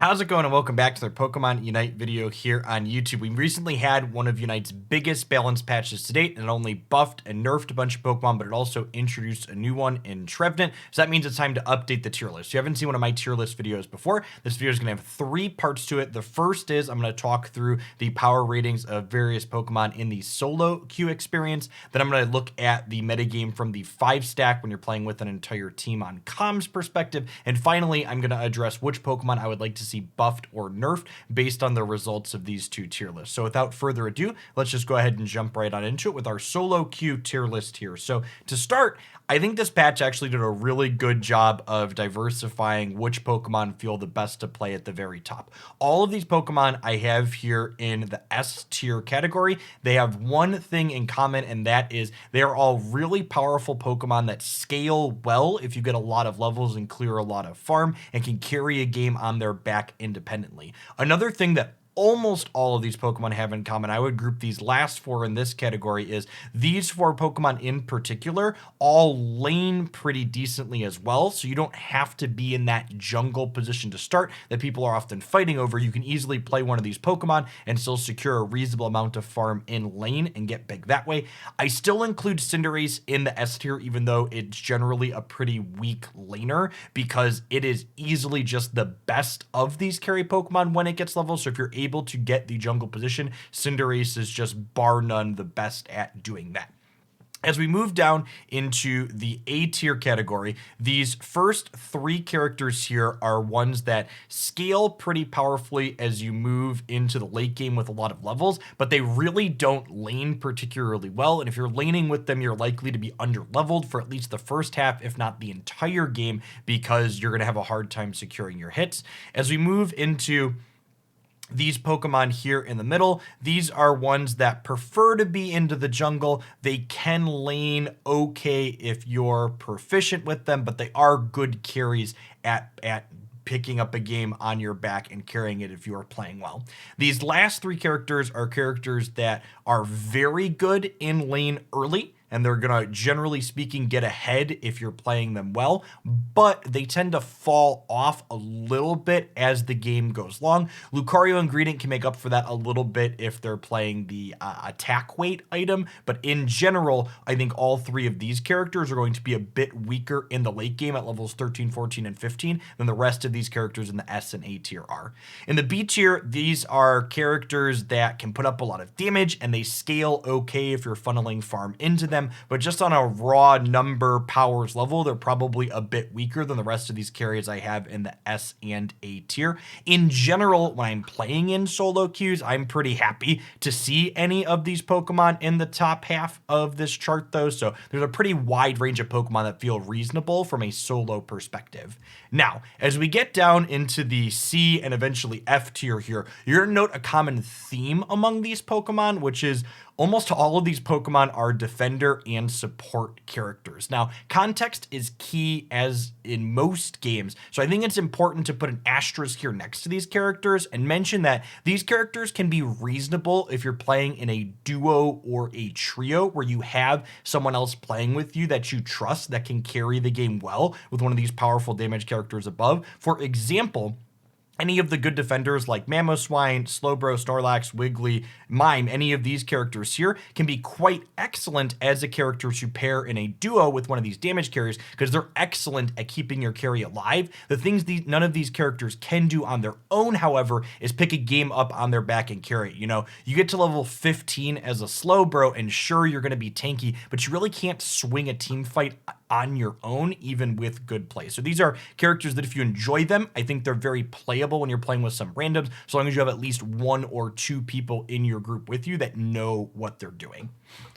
How's it going, and welcome back to their Pokemon Unite video here on YouTube. We recently had one of Unite's biggest balance patches to date, and it only buffed and nerfed a bunch of Pokemon, but it also introduced a new one in Trevenant. So that means it's time to update the tier list. If you haven't seen one of my tier list videos before, this video is going to have 3 parts to it. The first is I'm going to talk through the power ratings of various Pokemon in the solo queue experience. Then I'm going to look at the metagame from the 5-stack when you're playing with an entire team on comms perspective. And finally, I'm going to address which Pokemon I would like to see buffed or nerfed based on the results of these 2 tier lists. So without further ado, let's just go ahead and jump right on into it with our solo queue tier list here. So to start, I think this patch actually did a really good job of diversifying which Pokemon feel the best to play at the very top. All of these Pokemon I have here in the S tier category, they have one thing in common, and that is they are all really powerful Pokemon that scale well if you get a lot of levels and clear a lot of farm and can carry a game on their back independently. Another thing that almost all of these Pokemon have in common, I would group these last 4 in this category, is these 4 Pokemon in particular all lane pretty decently as well, so you don't have to be in that jungle position to start that people are often fighting over. You can easily play one of these Pokemon and still secure a reasonable amount of farm in lane and get big that way. I still include Cinderace in the S tier, even though it's generally a pretty weak laner, because it is easily just the best of these carry Pokemon when it gets level. So if you're able to get the jungle position, Cinderace is just bar none the best at doing that. As we move down into the A tier category, these first 3 characters here are ones that scale pretty powerfully as you move into the late game with a lot of levels, but they really don't lane particularly well. And if you're laning with them, you're likely to be under leveled for at least the first half, if not the entire game, because you're going to have a hard time securing your hits. As we move into these Pokemon here in the middle, these are ones that prefer to be into the jungle. They can lane okay if you're proficient with them, but they are good carries at picking up a game on your back and carrying it if you are playing well. These last 3 characters are characters that are very good in lane early, and they're gonna, generally speaking, get ahead if you're playing them well, but they tend to fall off a little bit as the game goes long. Lucario and Greedent can make up for that a little bit if they're playing the attack weight item, but in general, I think all 3 of these characters are going to be a bit weaker in the late game at levels 13, 14, and 15 than the rest of these characters in the S and A tier are. In the B tier, these are characters that can put up a lot of damage, and they scale okay if you're funneling farm into them, but just on a raw number powers level, they're probably a bit weaker than the rest of these carries I have in the S and A tier. In general, when I'm playing in solo queues, I'm pretty happy to see any of these Pokemon in the top half of this chart though, so there's a pretty wide range of Pokemon that feel reasonable from a solo perspective. Now, as we get down into the C and eventually F tier here, you're going to note a common theme among these Pokemon, which is almost all of these Pokemon are defender and support characters. Now, context is key as in most games, so I think it's important to put an asterisk here next to these characters and mention that these characters can be reasonable if you're playing in a duo or a trio where you have someone else playing with you that you trust that can carry the game well with one of these powerful damage characters above. For example, any of the good defenders like Mamoswine, Slowbro, Snorlax, Wiggly, Mime, any of these characters here can be quite excellent as a character to pair in a duo with one of these damage carriers because they're excellent at keeping your carry alive. The things none of these characters can do on their own, however, is pick a game up on their back and carry it. You know, you get to level 15 as a Slowbro and sure, you're going to be tanky, but you really can't swing a team fight on your own, even with good play. So these are characters that if you enjoy them, I think they're very playable when you're playing with some randoms, so long as you have at least 1 or 2 people in your group with you that know what they're doing.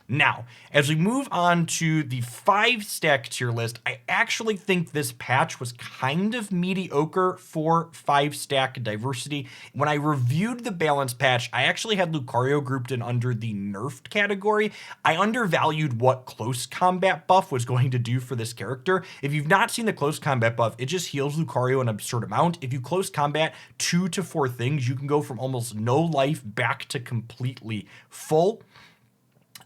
Now, as we move on to the 5-stack tier list, I actually think this patch was kind of mediocre for 5-stack diversity. When I reviewed the balance patch, I actually had Lucario grouped in under the nerfed category. I undervalued what close combat buff was going to do for this character. If you've not seen the close combat buff, it just heals Lucario an absurd amount. If you close combat 2 to 4 things, you can go from almost no life back to completely full.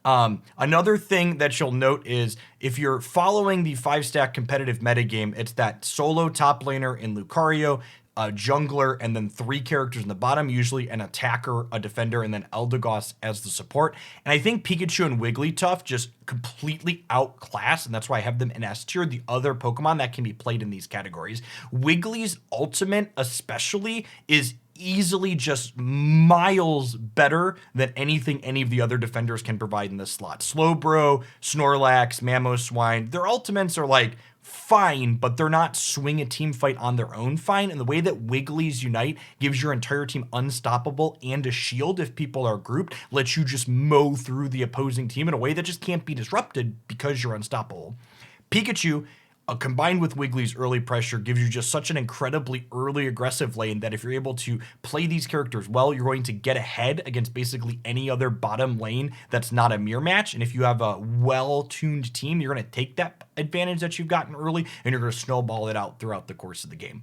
Another thing that you'll note is if you're following the 5-stack competitive metagame, it's that solo top laner in Lucario, a jungler, and then 3 characters in the bottom, usually an attacker, a defender, and then Eldegoss as the support. And I think Pikachu and Wigglytuff just completely outclass, and that's why I have them in S tier, the other Pokemon that can be played in these categories. Wiggly's ultimate especially is easily just miles better than anything any of the other defenders can provide in this slot. Slowbro, Snorlax, Mamoswine, their ultimates are like fine, but they're not swing a team fight on their own fine. And the way that Wiggly's Unite gives your entire team unstoppable and a shield if people are grouped, lets you just mow through the opposing team in a way that just can't be disrupted because you're unstoppable. Pikachu, combined with Wiggly's early pressure, gives you just such an incredibly early aggressive lane that if you're able to play these characters well, you're going to get ahead against basically any other bottom lane that's not a mirror match. And if you have a well-tuned team, you're going to take that advantage that you've gotten early and you're going to snowball it out throughout the course of the game.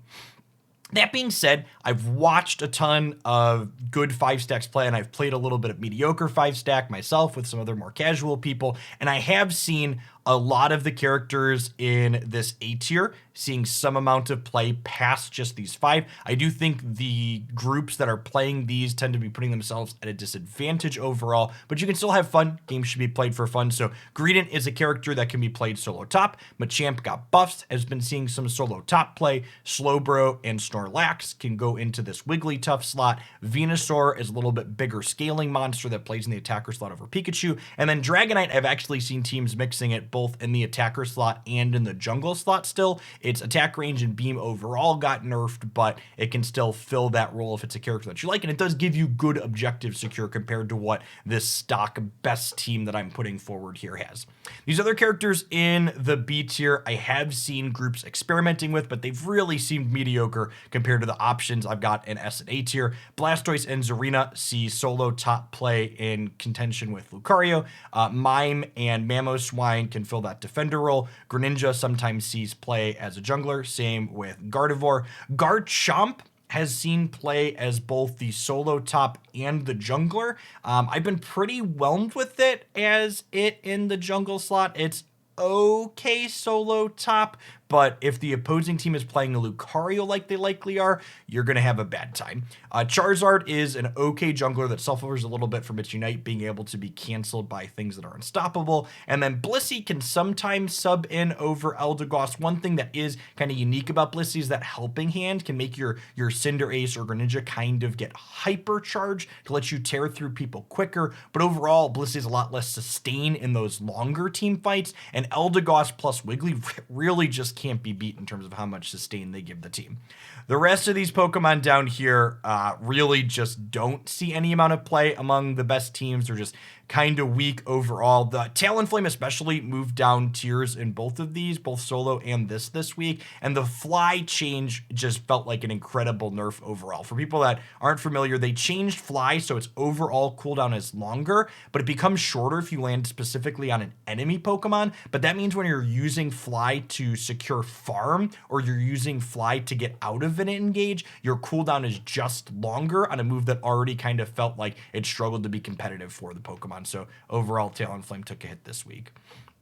That being said, I've watched a ton of good 5-stacks play, and I've played a little bit of mediocre 5-stack myself with some other more casual people, and I have seen a lot of the characters in this A tier seeing some amount of play past just these 5. I do think the groups that are playing these tend to be putting themselves at a disadvantage overall, but you can still have fun. Games should be played for fun. So Greedent is a character that can be played solo top. Machamp got buffs, has been seeing some solo top play. Slowbro and Snorlax can go into this Wigglytuff slot. Venusaur is a little bit bigger scaling monster that plays in the attacker slot over Pikachu. And then Dragonite, I've actually seen teams mixing it both in the attacker slot and in the jungle slot still. Its attack range and beam overall got nerfed, but it can still fill that role if it's a character that you like, and it does give you good objective secure compared to what this stock best team that I'm putting forward here has. These other characters in the B tier I have seen groups experimenting with, but they've really seemed mediocre compared to the options I've got in S and A tier. Blastoise and Zarina see solo top play in contention with Lucario. Mime and Mamoswine can fill that defender role. Greninja sometimes sees play as a jungler, same with Gardevoir. Garchomp has seen play as both the solo top and the jungler. I've been pretty whelmed with it as it in the jungle slot. It's okay solo top, but if the opposing team is playing a Lucario like they likely are, you're going to have a bad time. Charizard is an okay jungler that suffers a little bit from its Unite being able to be canceled by things that are unstoppable. And then Blissey can sometimes sub in over Eldegoss. One thing that is kind of unique about Blissey is that Helping Hand can make your Cinderace or Greninja kind of get hypercharged to let you tear through people quicker. But overall, Blissey is a lot less sustain in those longer team fights. And Eldegoss plus Wiggly really just can't be beat in terms of how much sustain they give the team. The rest of these Pokemon down here really just don't see any amount of play among the best teams. They're just kind of weak overall. The Talonflame especially moved down tiers in both of these, both solo and this week. And the Fly change just felt like an incredible nerf overall. For people that aren't familiar, they changed Fly so its overall cooldown is longer, but it becomes shorter if you land specifically on an enemy Pokemon. But that means when you're using Fly to secure farm or you're using Fly to get out of an engage, your cooldown is just longer on a move that already kind of felt like it struggled to be competitive for the Pokemon. So overall, Talonflame took a hit this week.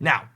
Now,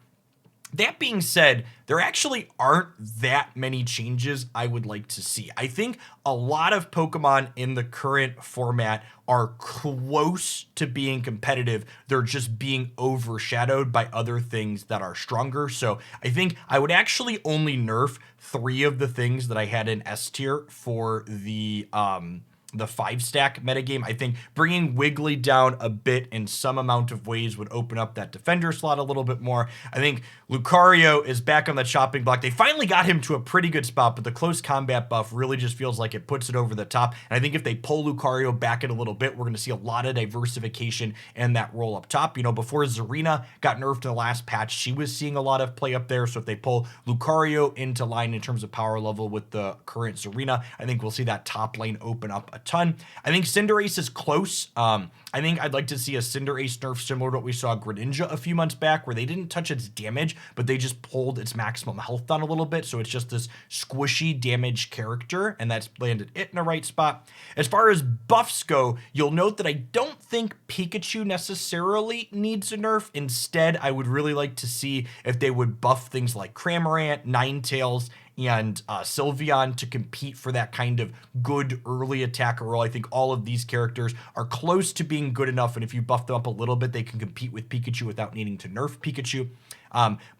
that being said, there actually aren't that many changes I would like to see. I think a lot of Pokemon in the current format are close to being competitive. They're just being overshadowed by other things that are stronger. So I think I would actually only nerf 3 of the things that I had in S tier for the 5-stack metagame. I think bringing Wiggly down a bit in some amount of ways would open up that defender slot a little bit more. I think Lucario is back on the chopping block. They finally got him to a pretty good spot, but the close combat buff really just feels like it puts it over the top. And I think if they pull Lucario back in a little bit, we're going to see a lot of diversification in that role up top. You know, before Zarina got nerfed in the last patch, she was seeing a lot of play up there. So if they pull Lucario into line in terms of power level with the current Zarina, I think we'll see that top lane open up a ton. I think Cinderace is close. I think I'd like to see a Cinderace nerf similar to what we saw Greninja a few months back, where they didn't touch its damage, but they just pulled its maximum health down a little bit. So it's just this squishy damage character, and that's landed it in the right spot. As far as buffs go, you'll note that I don't think Pikachu necessarily needs a nerf. Instead, I would really like to see if they would buff things like Cramorant, Ninetales, and Sylveon to compete for that kind of good early attacker role. I think all of these characters are close to being good enough, and if you buff them up a little bit, they can compete with Pikachu without needing to nerf Pikachu.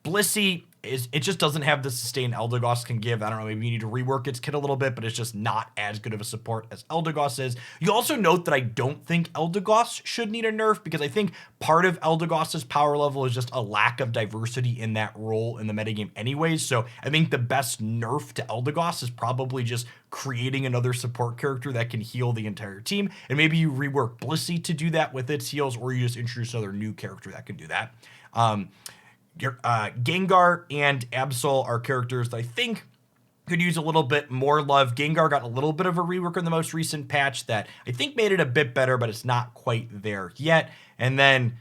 Blissey it just doesn't have the sustain Eldegoss can give. I don't know, maybe you need to rework its kit a little bit, but it's just not as good of a support as Eldegoss is. You also note that I don't think Eldegoss should need a nerf, because I think part of Eldegoss's power level is just a lack of diversity in that role in the metagame anyways. So I think the best nerf to Eldegoss is probably just creating another support character that can heal the entire team. And maybe you rework Blissey to do that with its heals, or you just introduce another new character that can do that. Gengar and Absol are characters that I think could use a little bit more love. Gengar got a little bit of a rework in the most recent patch that I think made it a bit better, but it's not quite there yet. And then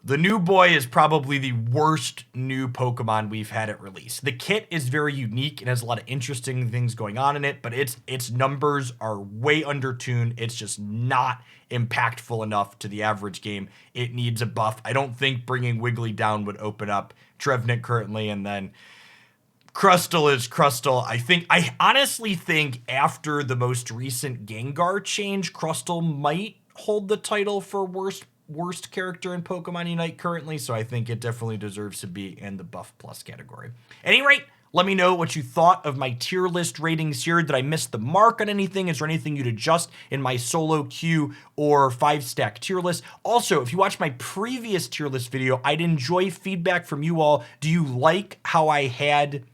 the new boy is probably the worst new Pokemon we've had at release. The kit is very unique and has a lot of interesting things going on in it, but its numbers are way undertuned. It's just not impactful enough to the average game. It needs a buff. I don't think bringing Wiggly down would open up Trevenant currently, and then Crustle is Crustle. I honestly think after the most recent Gengar change, Crustle might hold the title for worst character in Pokemon Unite currently, so I think it definitely deserves to be in the buff plus category. At any rate, let me know what you thought of my tier list ratings here. Did I miss the mark on anything? Is there anything you'd adjust in my solo queue or 5-stack tier list? Also, if you watched my previous tier list video, I'd enjoy feedback from you all. Do you like how I had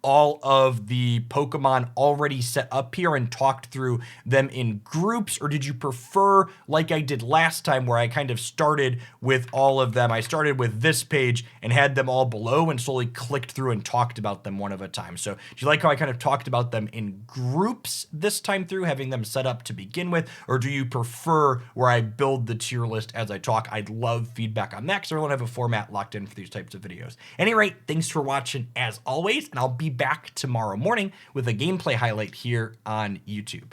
all of the Pokemon already set up here and talked through them in groups, or did you prefer like I did last time where I kind of started with all of them? I started with this page and had them all below and slowly clicked through and talked about them one at a time. So do you like how I kind of talked about them in groups this time through, having them set up to begin with, or do you prefer where I build the tier list as I talk? I'd love feedback on that, because I don't have a format locked in for these types of videos. At any rate, thanks for watching as always, and I'll be back tomorrow morning with a gameplay highlight here on YouTube.